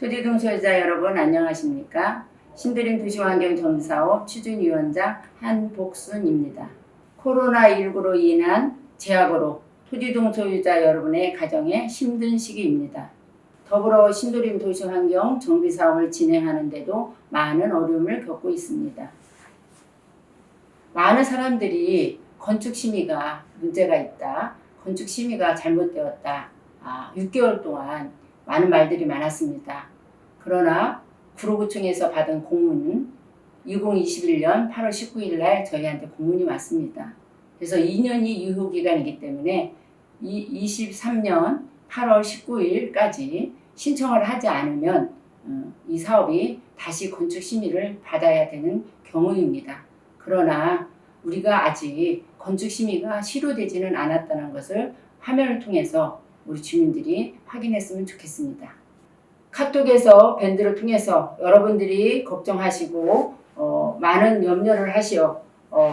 토지동 소유자 여러분 안녕하십니까? 신도림 도시환경정비사업 추진위원장 한복순입니다. 코로나19로 인한 제약으로 토지동 소유자 여러분의 가정에 힘든 시기입니다. 더불어 신도림 도시환경 정비사업을 진행하는데도 많은 어려움을 겪고 있습니다. 많은 사람들이 건축심의가 문제가 있다, 건축심의가 잘못되었다, 6개월 동안 많은 말들이 많았습니다. 그러나 구로구청에서 받은 공문은 2021년 8월 19일 날 저희한테 공문이 왔습니다. 그래서 2년이 유효기간이기 때문에 23년 8월 19일까지 신청을 하지 않으면 이 사업이 다시 건축심의를 받아야 되는 경우입니다. 그러나 우리가 아직 건축심의가 실효되지는 않았다는 것을 화면을 통해서 우리 주민들이 확인했으면 좋겠습니다. 카톡에서 밴드를 통해서 여러분들이 걱정하시고 많은 염려를 하시어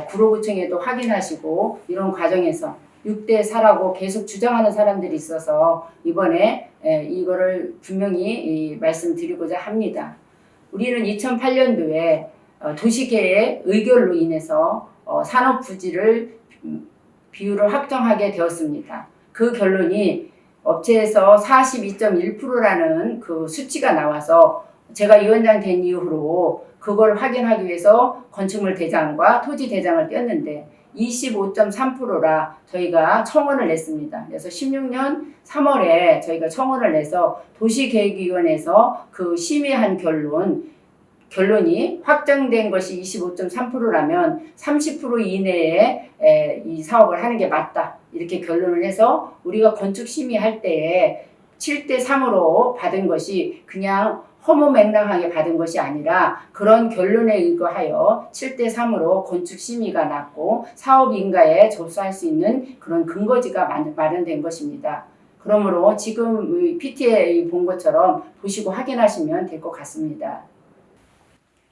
구로구청에도 확인하시고 이런 과정에서 6대4라고 계속 주장하는 사람들이 있어서 이번에 이거를 분명히 말씀드리고자 합니다. 우리는 2008년도에 도시계획 의결로 인해서 산업부지를 비율을 확정하게 되었습니다. 그 결론이 업체에서 42.1%라는 그 수치가 나와서 제가 위원장 된 이후로 그걸 확인하기 위해서 건축물 대장과 토지 대장을 띄었는데 25.3%라 저희가 청원을 냈습니다. 그래서 16년 3월에 저희가 청원을 내서 도시계획위원회에서 그 심의한 결론이 확정된 것이 25.3%라면 30% 이내에 이 사업을 하는 게 맞다. 이렇게 결론을 해서 우리가 건축 심의할 때에 7대3으로 받은 것이 그냥 허무맹랑하게 받은 것이 아니라 그런 결론에 의거하여 7대3으로 건축 심의가 났고 사업 인가에 접수할 수 있는 그런 근거지가 마련된 것입니다. 그러므로 지금 PT에 본 것처럼 보시고 확인하시면 될 것 같습니다.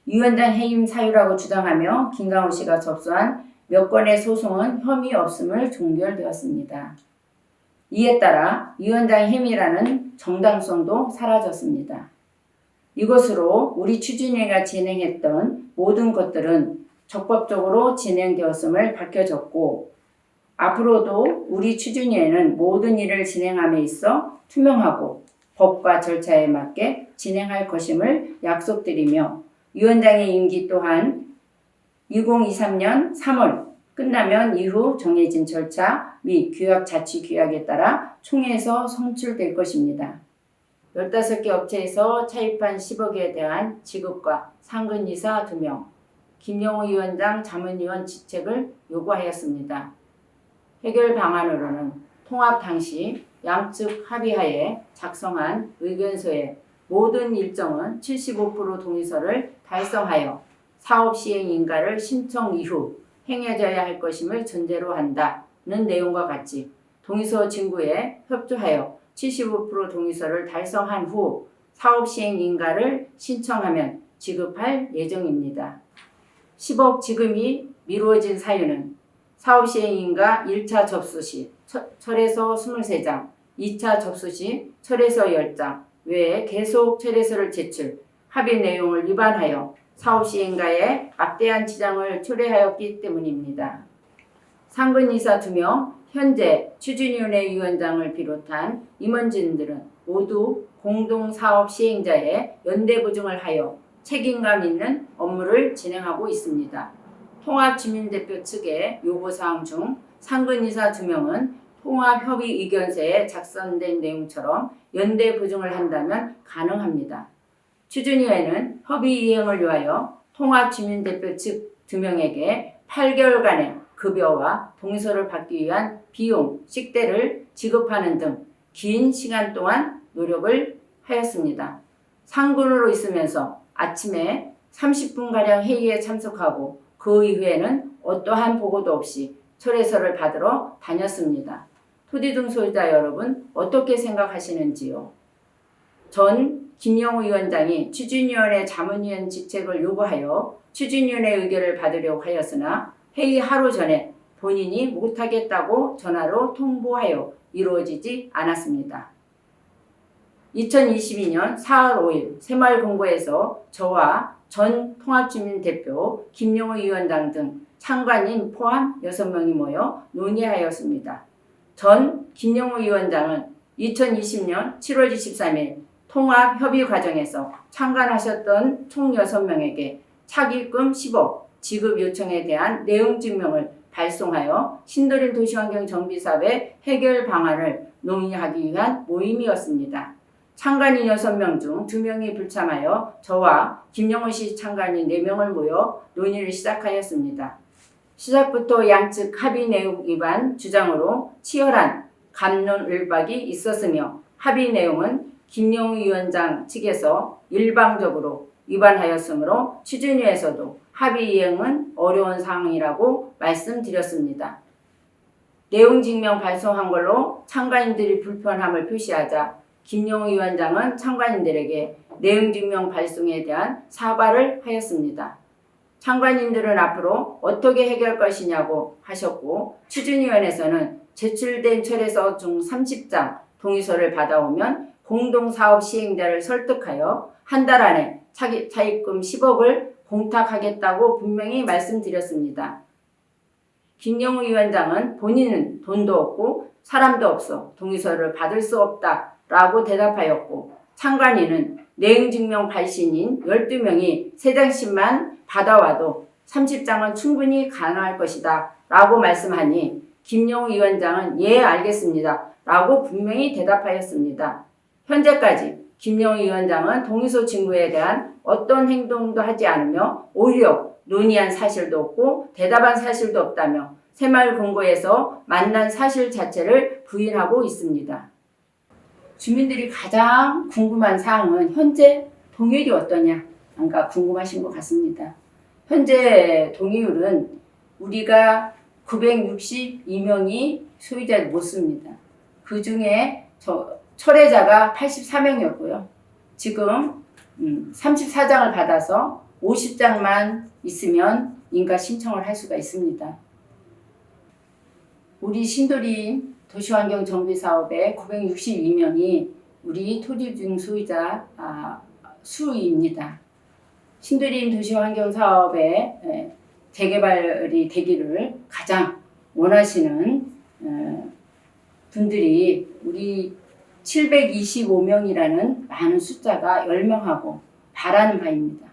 위원장 해임 사유라고 주장하며 김강호 씨가 접수한 몇 건의 소송은 혐의 없음을 종결되었습니다. 이에 따라 위원장 해임이라는 정당성도 사라졌습니다. 이것으로 우리 추진위가 진행했던 모든 것들은 적법적으로 진행되었음을 밝혀졌고 앞으로도 우리 추진위에는 모든 일을 진행함에 있어 투명하고 법과 절차에 맞게 진행할 것임을 약속드리며 위원장의 임기 또한 2023년 3월 끝나면 이후 정해진 절차 및 규약자치규약에 따라 총회에서 선출될 것입니다. 15개 업체에서 차입한 10억에 대한 지급과 상근이사 2명, 김영우 위원장 자문위원 직책을 요구하였습니다. 해결 방안으로는 통합 당시 양측 합의하에 작성한 의견서에 모든 일정은 75% 동의서를 달성하여 사업 시행 인가를 신청 이후 행해져야 할 것임을 전제로 한다는 내용과 같이 동의서 진구에 협조하여 75% 동의서를 달성한 후 사업 시행 인가를 신청하면 지급할 예정입니다. 10억 지급이 미루어진 사유는 사업 시행 인가 1차 접수 시 철회서 23장, 2차 접수 시 철회서 10장 외에 계속 철회서를 제출, 합의 내용을 위반하여 사업 시행가에 막대한 지장을 초래하였기 때문입니다. 상근이사 2명, 현재 추진위원회 위원장을 비롯한 임원진들은 모두 공동사업 시행자의 연대보증을 하여 책임감 있는 업무를 진행하고 있습니다. 통합주민대표 측의 요구사항 중 상근이사 2명은 통합협의의견서에 작성된 내용처럼 연대보증을 한다면 가능합니다. 추진위원회는 협의 이행을 위하여 통합주민대표 측 2명에게 8개월간의 급여와 동의서를 받기 위한 비용, 식대를 지급하는 등 긴 시간 동안 노력을 하였습니다. 상근으로 있으면서 아침에 30분가량 회의에 참석하고 그 이후에는 어떠한 보고도 없이 철회서를 받으러 다녔습니다. 토지등 소유자 여러분 어떻게 생각하시는지요? 전 김영우 위원장이 추진위원회 자문위원 직책을 요구하여 추진위원회 의결을 받으려고 하였으나 회의 하루 전에 본인이 못하겠다고 전화로 통보하여 이루어지지 않았습니다. 2022년 4월 5일 새마을금고에서 저와 전 통합주민대표 김용우 위원장 등 참관인 포함 6명이 모여 논의하였습니다. 전 김용우 위원장은 2020년 7월 23일 통합협의 과정에서 참관하셨던 총 6명에게 차기금 10억 지급 요청에 대한 내용 증명을 발송하여 신도림 도시환경 정비사업의 해결 방안을 논의하기 위한 모임이었습니다. 참관인 6명 중 2명이 불참하여 저와 김영호 씨 참관인 4명을 모여 논의를 시작하였습니다. 시작부터 양측 합의 내용 위반 주장으로 치열한 갑론을박이 있었으며 합의 내용은 김영우 위원장 측에서 일방적으로 위반하였으므로 추진위에서도 합의 이행은 어려운 상황이라고 말씀드렸습니다. 내용 증명 발송한 걸로 참관인들이 불편함을 표시하자 김용우 위원장은 참관인들에게 내용 증명 발송에 대한 사과를 하였습니다. 참관인들은 앞으로 어떻게 해결할 것이냐고 하셨고 추진위원회에서는 제출된 철회서 중 30장 동의서를 받아오면 공동사업 시행자를 설득하여 한 달 안에 차입금 10억을 공탁하겠다고 분명히 말씀드렸습니다. 김영우 위원장은 본인은 돈도 없고 사람도 없어 동의서를 받을 수 없다라고 대답하였고 참관인은 내용증명 발신인 12명이 3장씩만 받아와도 30장은 충분히 가능할 것이다 라고 말씀하니 김영우 위원장은 예 알겠습니다 라고 분명히 대답하였습니다. 현재까지 김영우 위원장은 동의서 징구에 대한 어떤 행동도 하지 않으며 오히려 논의한 사실도 없고 대답한 사실도 없다며 새마을금고에서 만난 사실 자체를 부인하고 있습니다. 주민들이 가장 궁금한 사항은 현재 동의율이 어떠냐? 뭔가 궁금하신 것 같습니다. 현재 동의율은 우리가 962명이 소유자를 못 씁니다. 그 중에 철회자가 84명이었고요. 지금 34장을 받아서 50장만 있으면 인가 신청을 할 수가 있습니다. 우리 신도림 도시환경 정비사업의 962명이 우리 토지증 소유자 수입니다. 신도림 도시환경 사업의 재개발이 되기를 가장 원하시는 분들이 우리 725명이라는 많은 숫자가 열명하고 바라는 바입니다.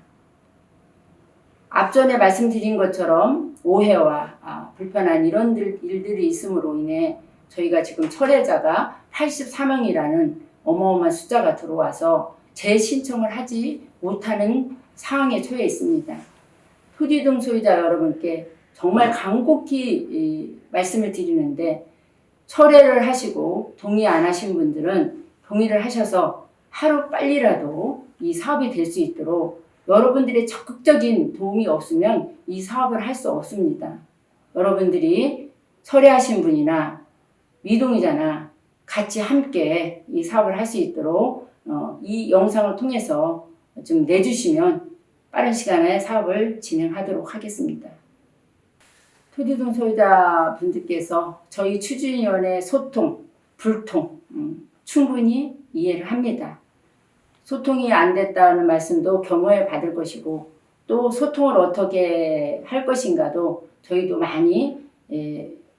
앞전에 말씀드린 것처럼 오해와 불편한 이런 일들이 있음으로 인해 저희가 지금 철회자가 84명이라는 어마어마한 숫자가 들어와서 재신청을 하지 못하는 상황에 처해 있습니다. 토지등 소유자 여러분께 정말 간곡히 말씀을 드리는데 철회를 하시고 동의 안 하신 분들은 동의를 하셔서 하루 빨리라도 이 사업이 될 수 있도록 여러분들의 적극적인 도움이 없으면 이 사업을 할 수 없습니다. 여러분들이 철회하신 분이나 미동의자나 같이 함께 이 사업을 할 수 있도록 이 영상을 통해서 좀 내주시면 빠른 시간에 사업을 진행하도록 하겠습니다. 토지등 소유자 분들께서 저희 추진위원회 소통, 불통 충분히 이해를 합니다. 소통이 안 됐다는 말씀도 겸허에 받을 것이고 또 소통을 어떻게 할 것인가도 저희도 많이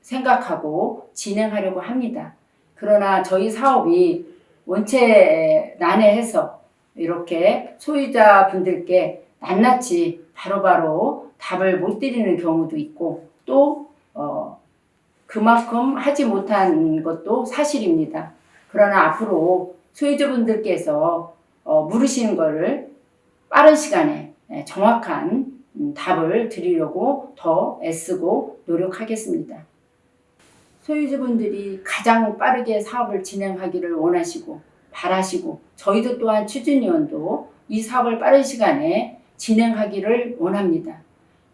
생각하고 진행하려고 합니다. 그러나 저희 사업이 원체 난해해서 이렇게 소유자분들께 낱낱이 바로바로 답을 못 드리는 경우도 있고 또 그만큼 하지 못한 것도 사실입니다. 그러나 앞으로 소유자분들께서 물으시는 것을 빠른 시간에 정확한 답을 드리려고 더 애쓰고 노력하겠습니다. 소유주분들이 가장 빠르게 사업을 진행하기를 원하시고 바라시고 저희도 또한 추진위원도 이 사업을 빠른 시간에 진행하기를 원합니다.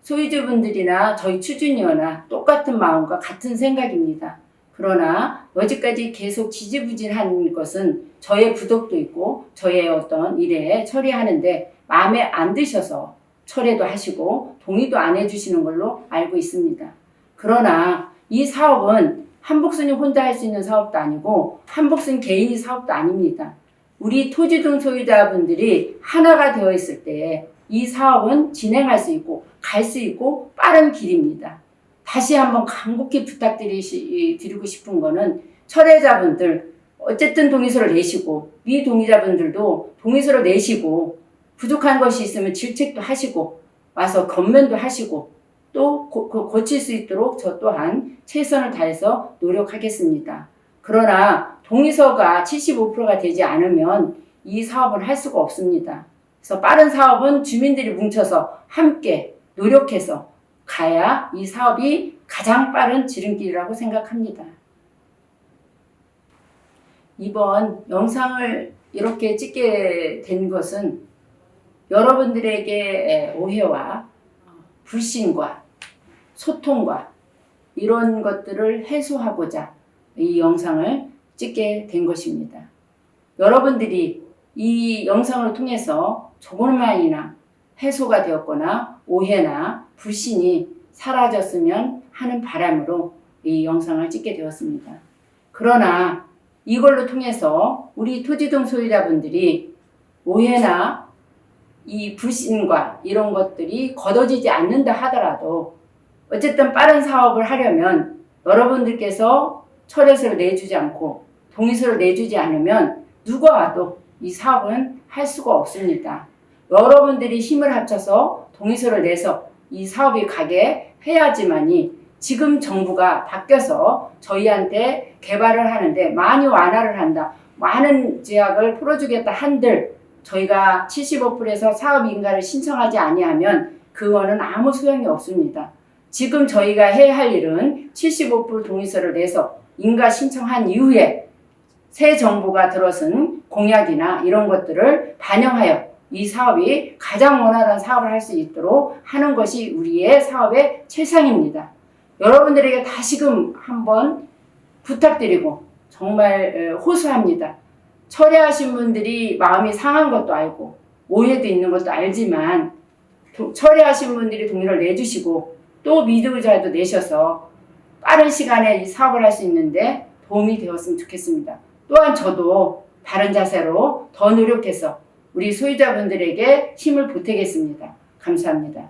소유주분들이나 저희 추진위원과 똑같은 마음과 같은 생각입니다. 그러나 여지까지 계속 지지부진한 것은 저의 부덕도 있고 저의 어떤 일에 처리하는데 마음에 안 드셔서 철회도 하시고 동의도 안 해주시는 걸로 알고 있습니다. 그러나 이 사업은 한복순이 혼자 할 수 있는 사업도 아니고 한복순 개인이 사업도 아닙니다. 우리 토지등 소유자분들이 하나가 되어 있을 때 이 사업은 진행할 수 있고 갈 수 있고 빠른 길입니다. 다시 한번 간곡히 부탁드리고 싶은 거는 철회자분들 어쨌든 동의서를 내시고 미동의자분들도 동의서를 내시고 부족한 것이 있으면 질책도 하시고 와서 건면도 하시고 또 고칠 수 있도록 저 또한 최선을 다해서 노력하겠습니다. 그러나 동의서가 75%가 되지 않으면 이 사업을 할 수가 없습니다. 그래서 빠른 사업은 주민들이 뭉쳐서 함께 노력해서 가야 이 사업이 가장 빠른 지름길이라고 생각합니다. 이번 영상을 이렇게 찍게 된 것은 여러분들에게 오해와 불신과 소통과 이런 것들을 해소하고자 이 영상을 찍게 된 것입니다. 여러분들이 이 영상을 통해서 조금만이나 해소가 되었거나 오해나 불신이 사라졌으면 하는 바람으로 이 영상을 찍게 되었습니다. 그러나 이걸로 통해서 우리 토지등 소유자분들이 오해나 이 불신과 이런 것들이 걷어지지 않는다 하더라도 어쨌든 빠른 사업을 하려면 여러분들께서 철회서를 내주지 않고 동의서를 내주지 않으면 누가 와도 이 사업은 할 수가 없습니다. 여러분들이 힘을 합쳐서 동의서를 내서 이 사업이 가게 해야지만이 지금 정부가 바뀌어서 저희한테 개발을 하는데 많이 완화를 한다. 많은 제약을 풀어주겠다 한들 저희가 75%에서 사업인가를 신청하지 아니하면 그거는 아무 소용이 없습니다. 지금 저희가 해야 할 일은 75% 동의서를 내서 인가 신청한 이후에 새 정부가 들어선 공약이나 이런 것들을 반영하여 이 사업이 가장 원활한 사업을 할 수 있도록 하는 것이 우리의 사업의 최상입니다. 여러분들에게 다시금 한번 부탁드리고 정말 호소합니다. 철회하신 분들이 마음이 상한 것도 알고 오해도 있는 것도 알지만 철회하신 분들이 동의를 내주시고 또 미등의자도 내셔서 빠른 시간에 이 사업을 할 수 있는데 도움이 되었으면 좋겠습니다. 또한 저도 바른 자세로 더 노력해서 우리 소유자분들에게 힘을 보태겠습니다. 감사합니다.